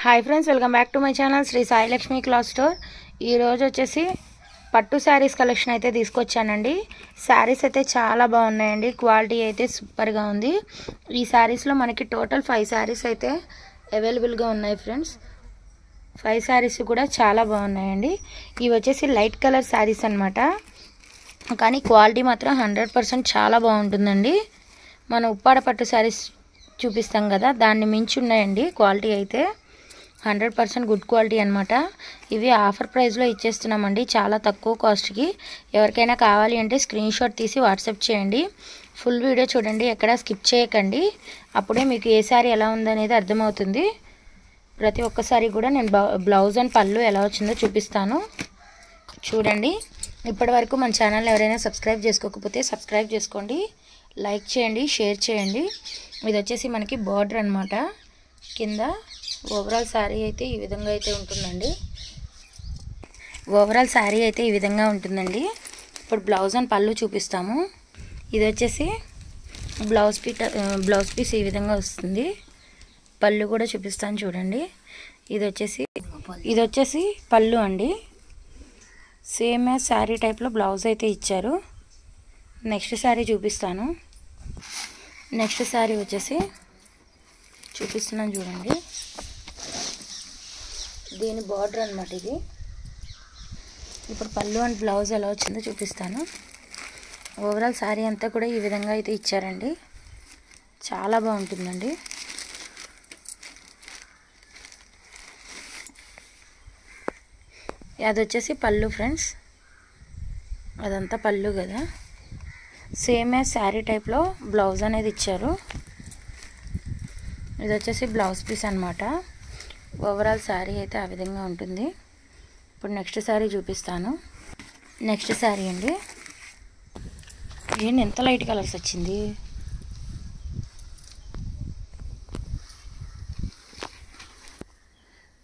Hi friends, welcome back to my channel Shri Sai Lakshmi cloth store. ఈరోజు వచ్చేసి పట్టు శారీస్ కలెక్షన్ అయితే తీసుకొచ్చానండి. శారీస్ అయితే చాలా బాగున్నాయండి, క్వాలిటీ అయితే సూపర్గా ఉంది. ఈ శారీస్లో మనకి టోటల్ 5 శారీస్ అయితే అవైలబుల్గా ఉన్నాయి ఫ్రెండ్స్. 5 శారీస్ కూడా చాలా బాగున్నాయండి. ఇవి వచ్చేసి లైట్ కలర్ శారీస్ అనమాట, కానీ క్వాలిటీ మాత్రం 100% చాలా బాగుంటుందండి. మనం ఉప్పాడ పట్టు శారీస్ చూపిస్తాం కదా, దాన్ని మించి ఉన్నాయండి క్వాలిటీ అయితే. 100% గుడ్ క్వాలిటీ అనమాట. ఇవి ఆఫర్ ప్రైస్లో ఇచ్చేస్తున్నామండి, చాలా తక్కువ కాస్ట్కి. ఎవరికైనా కావాలి అంటే స్క్రీన్ షాట్ తీసి వాట్సాప్ చేయండి. ఫుల్ వీడియో చూడండి, ఎక్కడ స్కిప్ చేయకండి. అప్పుడే మీకు ఏ సారీ ఎలా ఉందనేది అర్థమవుతుంది. ప్రతి ఒక్కసారి కూడా నేను బ్లౌజ్ అండ్ పళ్ళు ఎలా వచ్చిందో చూపిస్తాను చూడండి. ఇప్పటి వరకు మన ఛానల్ ఎవరైనా సబ్స్క్రైబ్ చేసుకోకపోతే సబ్స్క్రైబ్ చేసుకోండి, లైక్ చేయండి, షేర్ చేయండి. ఇది వచ్చేసి మనకి బార్డర్ అనమాట. కింద ఓవరాల్ శారీ అయితే ఈ విధంగా అయితే ఉంటుందండి. ఓవరాల్ శారీ అయితే ఈ విధంగా ఉంటుందండి. ఇప్పుడు బ్లౌజ్ అండ్ పళ్ళు చూపిస్తాము. ఇది వచ్చేసి బ్లౌజ్ పీస్ ఈ విధంగా వస్తుంది. పళ్ళు కూడా చూపిస్తాను చూడండి. ఇది వచ్చేసి పళ్ళు అండి. సేమ్ యాజ్ శారీ టైప్లో బ్లౌజ్ అయితే ఇచ్చారు. నెక్స్ట్ శారీ చూపిస్తాను. నెక్స్ట్ శారీ వచ్చేసి చూపిస్తున్నాను చూడండి. దీని బార్డర్ అనమాట ఇది. ఇప్పుడు పళ్ళు అండ్ బ్లౌజ్ ఎలా వచ్చిందో చూపిస్తాను. ఓవరాల్ శారీ అంతా కూడా ఈ విధంగా అయితే ఇచ్చారండి, చాలా బాగుంటుందండి. అది వచ్చేసి పళ్ళు ఫ్రెండ్స్, అదంతా పళ్ళు కదా. సేమ్ యాజ్ శారీ టైప్లో బ్లౌజ్ అనేది ఇచ్చారు. ఇది వచ్చేసి బ్లౌజ్ పీస్ అనమాట. ఓవరాల్ శారీ అయితే ఆ విధంగా ఉంటుంది. ఇప్పుడు నెక్స్ట్ శారీ చూపిస్తాను. నెక్స్ట్ శారీ అండి. ఏంటి ఎంత లైట్ కలర్స్ వచ్చింది.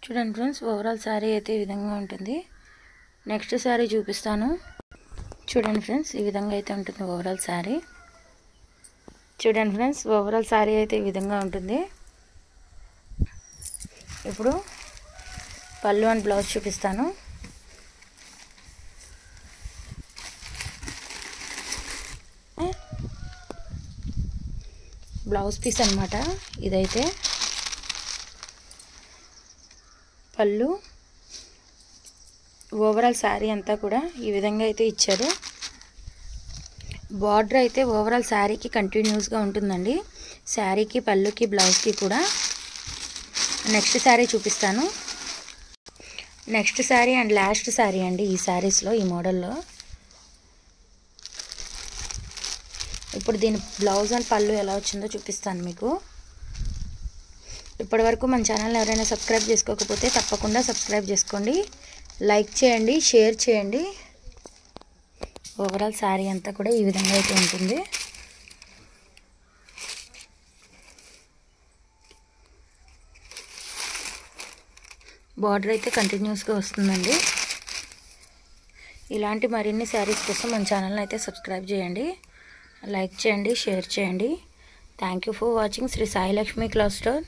చూడండి ఫ్రెండ్స్, ఓవరాల్ శారీ అయితే ఈ విధంగా ఉంటుంది. నెక్స్ట్ శారీ చూపిస్తాను చూడండి ఫ్రెండ్స్. ఈ విధంగా అయితే ఉంటుంది ఓవరాల్ శారీ. చూడండి ఫ్రెండ్స్, ఓవరాల్ శారీ అయితే ఈ విధంగా ఉంటుంది. ఇప్పుడు పళ్ళు అండ్ బ్లౌజ్ చూపిస్తాను. బ్లౌజ్ పీస్ అనమాట ఇదైతే. పళ్ళు, ఓవరాల్ శారీ అంతా కూడా ఈ విధంగా అయితే ఇచ్చారు. బార్డర్ అయితే ఓవరాల్ శారీకి కంటిన్యూస్గా ఉంటుందండి, శారీకి, పళ్ళుకి, బ్లౌజ్కి కూడా. నెక్స్ట్ శారీ చూపిస్తాను. Next sari and last sari అండి ఈ శారీస్లో, ఈ మోడల్లో. ఇప్పుడు దీని బ్లౌజ్ అండ్ పళ్ళు ఎలా వచ్చిందో చూపిస్తాను మీకు. ఇప్పటి వరకు మన ఛానల్ ఎవరైనా సబ్స్క్రైబ్ చేసుకోకపోతే తప్పకుండా సబ్స్క్రైబ్ చేసుకోండి, లైక్ చేయండి, షేర్ చేయండి. ఓవరాల్ శారీ అంతా కూడా ఈ విధంగా అయితే ఉంటుంది. బార్డర్ అయితే కంటిన్యూస్గా వస్తుందండి. ఇలాంటి మరిన్ని శారీస్ కోసం మన ఛానల్ని అయితే సబ్స్క్రైబ్ చేయండి, లైక్ చేయండి, షేర్ చేయండి. Thank you for watching Shri Sai Lakshmi cloth store.